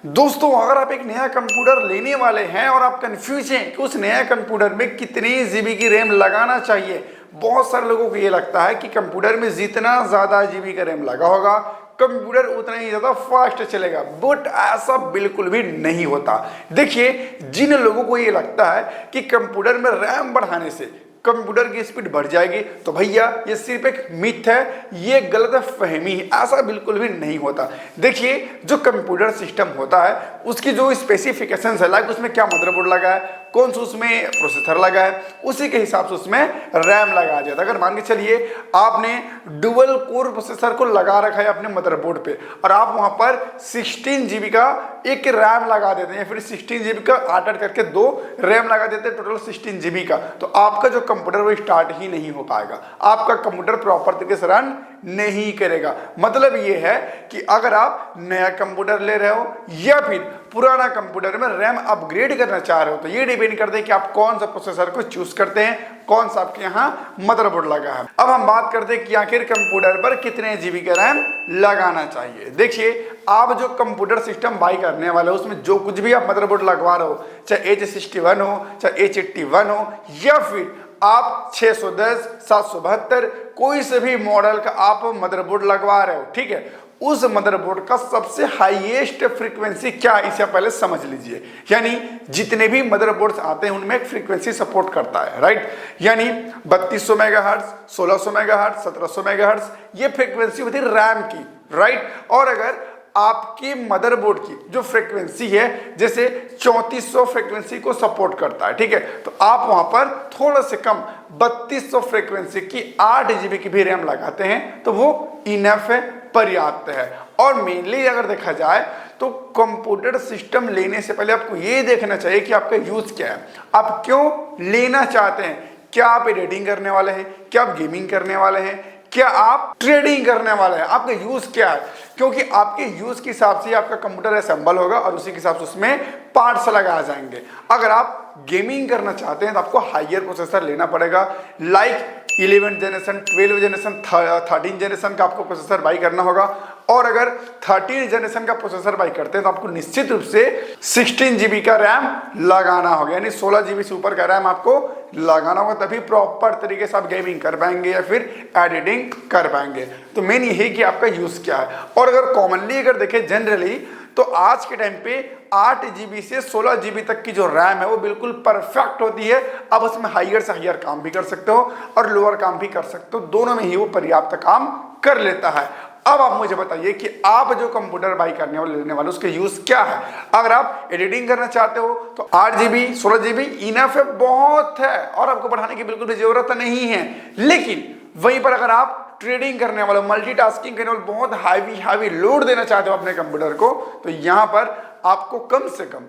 दोस्तों, अगर आप एक नया कंप्यूटर लेने वाले हैं और आप कंफ्यूज हैं कि उस नया कंप्यूटर में कितनी जीबी की रैम लगाना चाहिए। बहुत सारे लोगों को ये लगता है कि कंप्यूटर में जितना ज़्यादा जीबी का रैम लगा होगा कंप्यूटर उतना ही ज़्यादा फास्ट चलेगा, बट ऐसा बिल्कुल भी नहीं होता। देखिए, जिन लोगों को ये लगता है कि कंप्यूटर में रैम बढ़ाने से कंप्यूटर की स्पीड बढ़ जाएगी, तो भैया ये सिर्फ एक मिथ है, ये गलत फहमी है। ऐसा बिल्कुल भी नहीं होता। देखिए, जो कंप्यूटर सिस्टम होता है उसकी जो स्पेसिफिकेशंस है, लाइक उसमें क्या मदरबोर्ड लगा है, कौन सा उसमें प्रोसेसर लगा है, उसी के हिसाब से उसमें रैम लगाया जाता है। अगर मान के चलिए आपने डुअल कोर प्रोसेसर को लगा रखा है अपने मदरबोर्ड पे और आप वहां पर 16 जीबी का एक रैम लगा देते हैं, फिर 16 जीबी का 8 करके 2 रैम लगा देते हैं, टोटल 16 जीबी का, तो आपका जो कंप्यूटर वो स्टार्ट ही नहीं हो पाएगा। आपका कंप्यूटर प्रॉपर तरीके से रन नहीं करेगा। मतलब ये है कि अगर आप नया कंप्यूटर ले रहे हो या फिर पुराना कंप्यूटर में रैम अपग्रेड करना चाह रहे हो, तो ये डिपेंड करते हैं कि आप कौन सा प्रोसेसर को चूज करते हैं, कौन सा आपके यहाँ मदरबोर्ड लगा है। अब हम बात करते हैं कि आखिर कंप्यूटर पर कितने जीबी का रैम लगाना चाहिए। देखिए, आप जो कंप्यूटर सिस्टम बाई करने वाले हो उसमें जो कुछ भी आप मदरबोर्ड लगवा रहे हो, चाहे H61 हो, चाहे H81 हो, या फिर आप 610, 772 कोई से भी मॉडल का आप मदरबोर्ड लगवा रहे हो, ठीक है, उस मदरबोर्ड का सबसे हाईएस्ट फ्रीक्वेंसी क्या है इसे पहले समझ लीजिए। यानी जितने भी मदरबोर्ड्स आते हैं उनमें एक फ्रीक्वेंसी सपोर्ट करता है, राइट। यानी 3200 मेगाहर्ट्ज, 1600 मेगाहर्ट्ज, 1700 मेगाहर्ट्ज, ये फ्रीक्वेंसी होती है रैम की, राइट। और अगर आपकी मदरबोर्ड की जो फ्रीक्वेंसी है जैसे 3400 फ्रीक्वेंसी को सपोर्ट करता है, ठीक है, तो आप वहां पर थोड़ा से कम 3200 फ्रीक्वेंसी की 8 जीबी की भी रैम लगाते हैं तो वो इनफ है, पर्याप्त है। और मेनली अगर देखा जाए तो कंप्यूटर सिस्टम लेने से पहले आपको ये देखना चाहिए कि आपका यूज क्या है, आप क्यों लेना चाहते हैं। क्या आप एडिटिंग करने वाले हैं, क्या आप गेमिंग करने वाले हैं, क्या आप ट्रेडिंग करने वाले हैं, आपका यूज क्या है। क्योंकि आपके यूज के हिसाब से आपका कंप्यूटर असेंबल होगा और उसी के हिसाब से उसमें पार्ट्स लगाए जाएंगे। अगर आप गेमिंग करना चाहते हैं तो आपको हायर प्रोसेसर लेना पड़ेगा, लाइक 11 जनरेशन, 12 जनरेशन, 13 जनरेशन का आपको प्रोसेसर बाई करना होगा। और अगर 13 जनरेशन का प्रोसेसर बाई करते हैं तो आपको निश्चित रूप से 16 जीबी का रैम लगाना होगा, यानी 16 जीबी से ऊपर का रैम आपको लगाना होगा, तभी प्रॉपर तरीके से आप गेमिंग कर पाएंगे या फिर एडिटिंग कर पाएंगे। तो मेन ये है कि आपका यूज क्या है। और अगर कॉमनली अगर देखें जनरली, तो आज के टाइम पे 8 जीबी से 16 जीबी तक की जो रैम है वो बिल्कुल परफेक्ट होती है। अब उसमें हायर से हायर काम भी कर सकते हो और लोअर काम भी कर सकते हो, दोनों में ही वो पर्याप्त काम कर लेता है। अब आप मुझे बताइए कि आप जो कंप्यूटर बाई करने वाले लेने वाले उसके यूज क्या है। अगर आप एडिटिंग करना चाहते हो तो 8 जीबी 16 जीबी इनफ है, बहुत है, और आपको बढ़ाने की बिल्कुल भी जरूरत नहीं है। लेकिन वहीं पर अगर आप ट्रेडिंग करने वाले, मल्टीटास्किंग करने वाले, बहुत हैवी लोड देना चाहते हो अपने कंप्यूटर को, तो यहां पर आपको कम से कम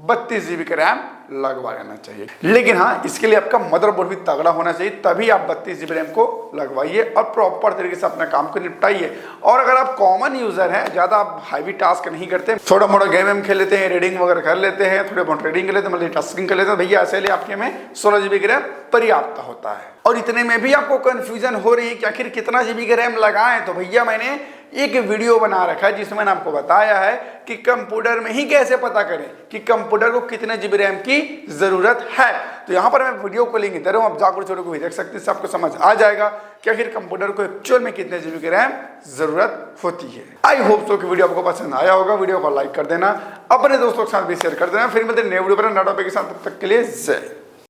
32 जीबी का रैम लगवा लेना चाहिए। लेकिन हाँ, इसके लिए आपका मदरबोर्ड भी तगड़ा होना चाहिए, तभी आप 32 जीबी रैम को लगवाइए और प्रॉपर तरीके से अपना काम को निपटाइए। और अगर आप कॉमन यूजर हैं, ज्यादा आप हैवी टास्क नहीं करते, थोड़ा मोड़ा गेम खेल लेते हैं, रीडिंग वगैरह कर लेते हैं, थोड़े बहुत ट्रेडिंग कर लेते हैं, मल्टीटास्किंग कर लेते हैं, भैया ऐसे लिए आपके में 16 जीबी का रैम पर्याप्त होता है। और इतने में भी आपको कंफ्यूजन हो रही है कि आखिर कितना जीबी का रैम लगाएं, तो भैया मैंने एक वीडियो बना रखा है जिसमें मैंने आपको बताया है कि कंप्यूटर में ही कैसे पता करें कि कंप्यूटर को कितने जीबी रैम की जरूरत है। तो यहाँ पर मैं वीडियो को लिंक दे रहा हूँ, आप जाकर छोटे को भी देख सकते हैं, आपको समझ आ जाएगा कि आखिर कंप्यूटर को एक्चुअल में कितने जीबी की रैम जरूरत होती है। आई होप सो कि वीडियो आपको पसंद आया होगा। वीडियो को लाइक कर देना, अपने दोस्तों के साथ भी शेयर कर देना। फिर मिलते हैं नए वीडियो पर नए टॉपिक के साथ, तब तक के लिए जय।